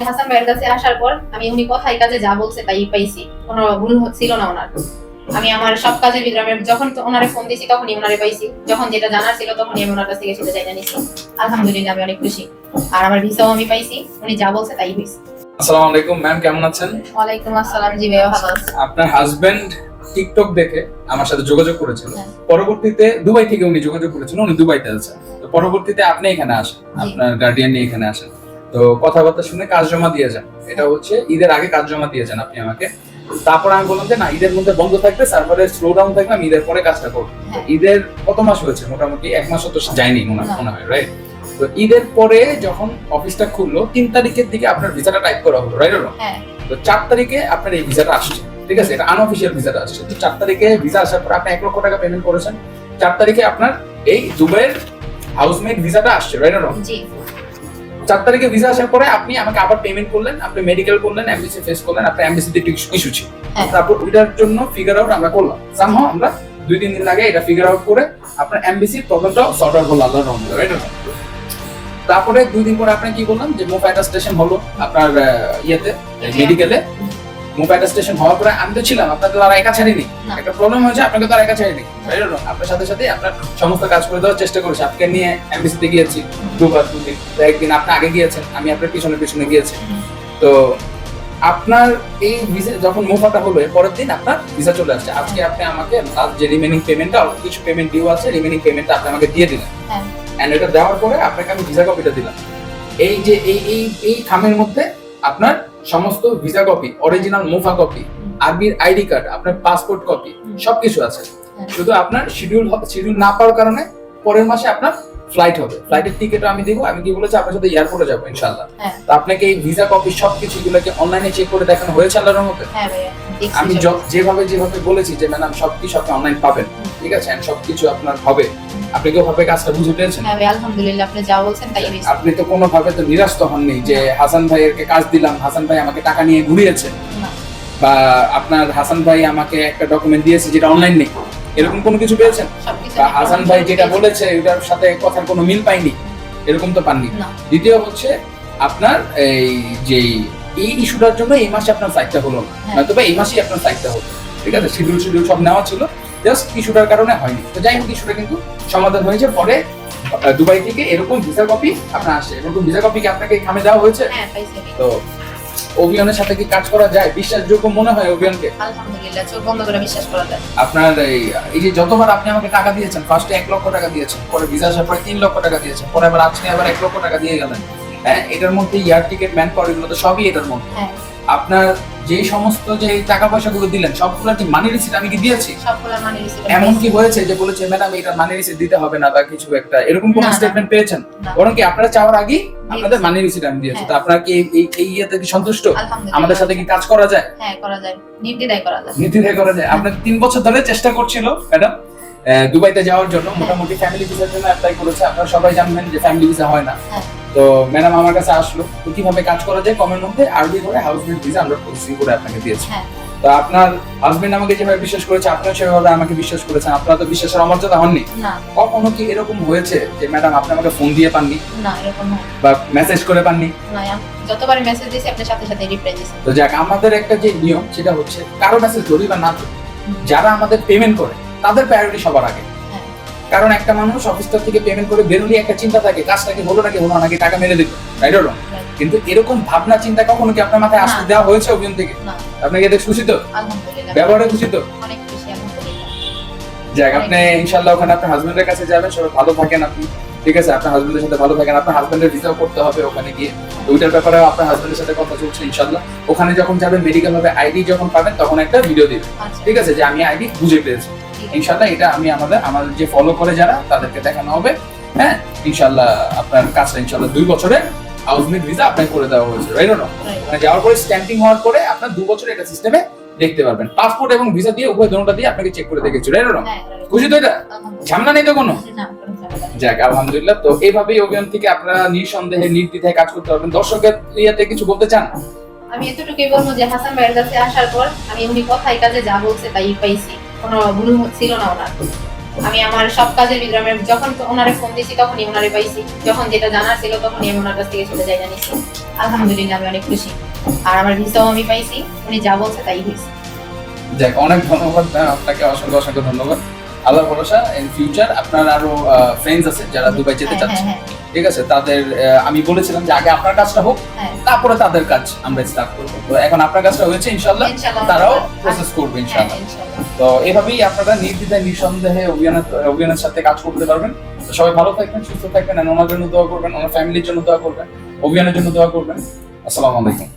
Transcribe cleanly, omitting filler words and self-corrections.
হাসান ভাইয়ের কাছে আসার পর আমি উনি কথায় কাজে যা বলছে তাই পাইছি, কোনো ভুল ছিল না ওনার। আমি আমার সব কাজের ভিতরে আমি যখন ওনারে ফোন দিয়েছি তখনই ওনারে পাইছি, যখন যেটা জানার ছিল তখনই আমি ওনার কাছ থেকে সেটা জানিয়ে নিছি। আলহামদুলিল্লাহ আমি অনেক খুশি। আর আমার ভিসাও আমি পাইছি, উনি যা বলছে তাই হয়েছে। আসসালামু আলাইকুম ম্যাম, কেমন আছেন? ওয়ালাইকুম আসসালাম। জি ভাইয়া ভালো আছি। আপনার হাজবেন্ড টিকটক দেখে আমার সাথে যোগাযোগ করেছিল। পরবর্তীতে দুবাই থেকে উনি যোগাযোগ করেছিলেন, উনি দুবাইতে আছেন। তো পরবর্তীতে আপনি এখানে আসেন, আপনার গার্ডিয়ান নিয়ে এখানে আসেন। তো কথাবার্তা শুনে কাজ জমা দিয়ে যান। এটা হচ্ছে ঈদের আগে কাজ জমা দিয়ে যান আপনি আমাকে। তারপর আমি বললাম যে না, ঈদের মধ্যে বন্ধ থাকবে, সার্ভারের স্লো ডাউন থাকবে, আমি ঈদের পরে কাজটা করবো। ঈদের কত মাস হয়েছে? মোটামুটি 1 মাসও তো যায়নি মনে হয়, রাইট? তো ঈদের পরে যখন অফিসটা খুললো 3 তারিখের দিকে আপনার ভিসাটা টাইপ করা হলো, রাইট? তো 4 তারিখে আপনার এই ভিসাটা আসছে, ঠিক আছে? এটা আনঅফিশিয়াল ভিসাটা আসছে। তো 4 তারিখে ভিসা আসার পর আপনি 1 লক্ষ টাকা পেমেন্ট করেছেন। 4 তারিখে আপনার এই দুবাইয়ের হাউসমেট ভিসাটা আসছে, রাইট? জি। 4 তারিখে ভিসা আসার পরে আপনি আমাকে আবার পেমেন্ট করলেন, আপনি মেডিকেল করলেন, এমবিসি ফেস করলেন, আপনার এমবিসিতে ইস্যু ছিল। তারপর ওইটার জন্য ফিগার আউট আমরা করলাম। সামহাও আমরা 2-3 দিন আগে এটা ফিগার আউট করে আপনার এমবিসি প্রবলেমটাও সর্ট আউট হলো আল্লাহর রহমতে, রাইট? তারপরে 2 দিন পরে আপনি কি বললাম যে মুভ অ্যাটাস্টেশন হলো আপনার ইয়েতে মেডিকেলে। মুভ অ্যাটাস্টেশন হওয়ার পরে আমি তো ছিলাম, আপনাকে তো আর একা ছাড়িনি। একটা প্রবলেম হয়েছে, আপনাকে তো আর একা ছাড়িনি, রাইট? আপনার সাথে সাথে আপনার সমস্ত কাজ করে দেওয়ার চেষ্টা করেছি। আপনাকে নিয়ে এমবিসিতে গিয়েছি 2 দিন। একদিন আপনি আগে গিয়েছেন, আমি আপনার পিছনে গিয়েছি। তো আপনার এই ভিসা যখন মুভটা হলো পরের দিন আপনার ভিসা চলে আসছে। আজকে আপনি আমাকে যে রিমেনিং পেমেন্টটা, অল্প কিছু পেমেন্ট ডিউ আছে, রিমেনিং পেমেন্টটা আপনি আমাকে দিয়ে দিলেন। এন্ড এটা দেওয়ার পরে আপনাকে আমি ভিসা কপিটা দিলাম। এই যে এই খামের মধ্যে আপনার সমস্ত ভিসা কপি, অরিজিনাল মুভা কপি, আরবির আইডি কার্ড, আপনার পাসপোর্ট কপি সবকিছু আছে। শুধু আপনার শিডিউল না পাওয়ার কারণে পরের মাসে আপনার ফ্লাইট হবে। ফ্লাইটের টিকিটও আমি দিব। আমি কি বলেছি আপনার সাথে এয়ারপোর্টে যাবো ইনশাআল্লাহ। তো আপনাকে এই ভিসা কপি সবকিছু গুলোকে অনলাইনে চেক করে দেখানো হয়েছে আল্লাহর রহমতে। আমি যেভাবে বলেছি যে ম্যাডাম সবকিছু আপনি অনলাইন পাবেন, ঠিক আছে? এন্ড সবকিছু আপনার হবে। আপনি কি ভাবে কাজটা বুঝে পেয়েছেন? হ্যাঁ ভাই, আলহামদুলিল্লাহ আপনি যা বলছেন তাই হয়েছে। আপনি তো কোনো ভাবে তো নিরাশ তো হননি যে হাসান ভাইয়েরকে কাজ দিলাম, হাসান ভাই আমাকে টাকা নিয়ে ঘুরিয়েছে, বা আপনার হাসান ভাই আমাকে একটা ডকুমেন্ট দিয়েছে যেটা অনলাইন নেই, এরকম কোনো কিছু পেয়েছেন? বা হাসান ভাই যেটা বলেছে ওটার সাথে কথার কোনো মিল পাইনি, এরকম তো পাননি। দ্বিতীয় হচ্ছে আপনার এই ইস্যুটার জন্য এই মাসে আপনার ফ্লাইটটা হলো না, নয়তো বা এই মাসেই আপনার ফ্লাইটটা হলো, ঠিক আছে? শিডিউল সব নেওয়া ছিল, জাস্ট ইস্যুটার কারণে হয়নি। তো যাই হোক, ইস্যুটা কিন্তু সমাধান হয়েছে। পরে দুবাই থেকে এরকম ভিসা কপি আপনার আসে। এরকম ভিসা কপি কি আপনাকে খামে দেওয়া হয়েছে? তো অভিয়ানের সাথে কি কাজ করা যায়? বিশ্বাসযোগ্য মনে হয় অভিয়ানকে? আলহামদুলিল্লাহ, চোখ বন্ধ করে বিশ্বাস করা যায়। আপনার এই যে যতবার আপনি আমাকে টাকা দিয়েছেন, ফার্স্টে 1 লক্ষ টাকা দিয়েছেন, পরে ভিসা আসার পরে 3 লক্ষ টাকা দিয়েছেন, পরে আবার আজকে আবার 1 লক্ষ টাকা দিয়ে গেলেন। হ্যাঁ, এটার মধ্যে এয়ার টিকেট, ম্যান পাওয়ার, এগুলো তো সবই এটার মধ্যে। আপনার যে সমস্ত যে টাকা পয়সাগুলো দিলেন সবগুলো কি মানি রিসিট আমি কি দিয়েছি? সবগুলো মানি রিসিট। এমন কি হয়েছে যে বলেছে ম্যাডাম এটা মানি রিসিট দিতে হবে না বা কিছু একটা এরকম কোন স্টেটমেন্ট পেয়েছেন? বরং কি আপনারা চাওয়ার আগেই আপনাদের মানি রিসিট আমি দিয়েছি। তো আপনারা কি এই ইয়েতে কি সন্তুষ্ট? আমাদের সাথে কি কাজ করা যায়? হ্যাঁ, করা যায়, নির্দ্বিধায় করা যায়। আপনার 3 বছর ধরে চেষ্টা করছিল ম্যাডাম দুবাইতে যাওয়ার জন্য, মোটামুটি ফ্যামিলি ভিসার জন্য অ্যাপ্লাই করেছে। আপনারা সবাই জানেন যে ফ্যামিলি ভিসা হয় না। তো ম্যাডাম আমার কাছে আসলো, তো কিভাবে কাজ করা যায় কমের মধ্যে আরবি করে হাউসমেট ভিসা আমরা প্রসেসিং করে আপনাকে দিয়েছি। তো আপনার হাজবেন্ড আমাকে যেভাবে বিশ্বাস করেছে, আপনিও সেভাবে আমাকে বিশ্বাস করেছেন। আপনারা তো বিশ্বাসের অমর্যাদা হননি। কখনো কি এরকম হয়েছে যে ম্যাডাম আপনি আমাকে ফোন দিয়ে পাননি? না, এরকম না। বা মেসেজ করে পাননি? না, যতবার মেসেজ দিয়েছি আপনার সাথে সাথে রিপ্লাই দিয়েছি। তো যাক, আমাদের একটা যে নিয়ম সেটা হচ্ছে কারো মেসেজ ধরি বা না ধরি, যারা আমাদের পেমেন্ট করে তাদের প্রায়োরিটি সবার আগে। কারণ একটা মানুষ অফিসটার থেকে পেমেন্ট করে বেরোলে একটা চিন্তা থাকে, কাজটা কি হলো নাকি টাকা মেরে দিল, রাইট? কিন্তু এরকম ভাবনা চিন্তা কখনো কি আপনার মাথায় আসতে দেওয়া হয়েছে অভিযান থেকে? আপনাকে এতে খুশি তো? আলহামদুলিল্লাহ, ব্যবহারে খুশি তো? অনেক খুশি আলহামদুলিল্লাহ। যাক, আপনি ইনশাআল্লাহ ওখানে আপনার হাজবেন্ডের কাছে যাবেন, সবাই ভালো থাকেন আপনি, ঠিক আছে? আপনার হাজবেন্ডের সাথে ভালো থাকেন। আপনার হাজবেন্ডের ভিসাও করতে হবে ওখানে গিয়ে, ওইটার ব্যাপারে আপনার হাজবেন্ডের সাথে কথা চলছে ইনশাআল্লাহ। ওখানে যখন যাবেন মেডিকেল হবে, আইডি যখন পাবেন তখন একটা ভিডিও দিবেন, ঠিক আছে? যে আমি আইডি বুঝে পেয়েছি ইনশাআল্লাহ। এটা আমি আমাদের যে ফলো করে যারা তাদেরকে দেখানো হবে। হ্যাঁ, ইনশাআল্লাহ আপনার কাজটা ইনশাআল্লাহ 2 বছরে হাউসমেট ভিসা অ্যাপ্লাই করে দেওয়া হয়েছে, রাইট? মানে যাওয়ার পরে স্ট্যাম্পিং হওয়ার পরে আপনার 2 বছরে এটা সিস্টেমে দেখতে পারবেন। পাসপোর্ট এবং ভিসা দিয়ে উভয় দুটোটা দিয়ে আপনাকে চেক করে দেখেছি, রাইট? খুশি তো? এটা ঝামেলা নেই তো কোনো? যাক, আলহামদুলিল্লাহ। তো এইভাবেই অভিযান থেকে আপনারা নিঃসন্দেহে নির্দ্বিধায় কাজ করতে পারবেন। দর্শকের ইয়াতে কিছু বলতে চান? আমি এতটুকুই বলবো যে হাসান ভাইয়ের কাছে আসার পর আমি উনি কথায় কাজে যা বলছে তাই পাইছি, কোনো ভুল ছিল না ওনার। আমি আমার সব কাজের ভিতরে আমি যখন ওনারে ফোন দিছি তখনই ওনারে পাইছি, যখন যেটা জানার ছিল তখনই আমি ওনার কাছ থেকে চলে যাই জানিছি। আলহামদুলিল্লাহ আমি অনেক খুশি। আর আমার ভিসাও আমি পাইছি, উনি যা বলছে তাই হয়েছে। যাক, অনেক ধন্যবাদ ম্যাম, আপনাকে অসংখ্য অসংখ্য ধন্যবাদ। আল্লাহ ভরসা, ইন ফিউচার আপনার আরো ফ্রেন্ডস আছে যারা দুবাই যেতে হ্যাঁ, চাচ্ছে, হ্যাঁ, ঠিক আছে, তাদের আমি বলেছিলাম যে আগে আপনার কাজটা হোক, হ্যাঁ। তারপরে তাদের কাজ আমরা স্টার্ট করবো। তো এখন আপনার কাজটা হয়েছে, ইনশাল্লাহ ইনশাআল্লাহ তারাও প্রসেস করবে ইনশাল্লাহ। ইনশাআল্লাহ। তো এভাবেই আপনারা নির্দ্বিধায় নিঃসন্দেহে অভিযানের সাথে কাজ করতে পারবেন। তো সবাই ভালো থাকবেন, সুস্থ থাকবেন, আর ওনার জন্য দোয়া করবেন, ওনার ফ্যামিলির জন্য দোয়া করবেন, অভিযানের জন্য দোয়া করবেন। আসসালামু আলাইকুম।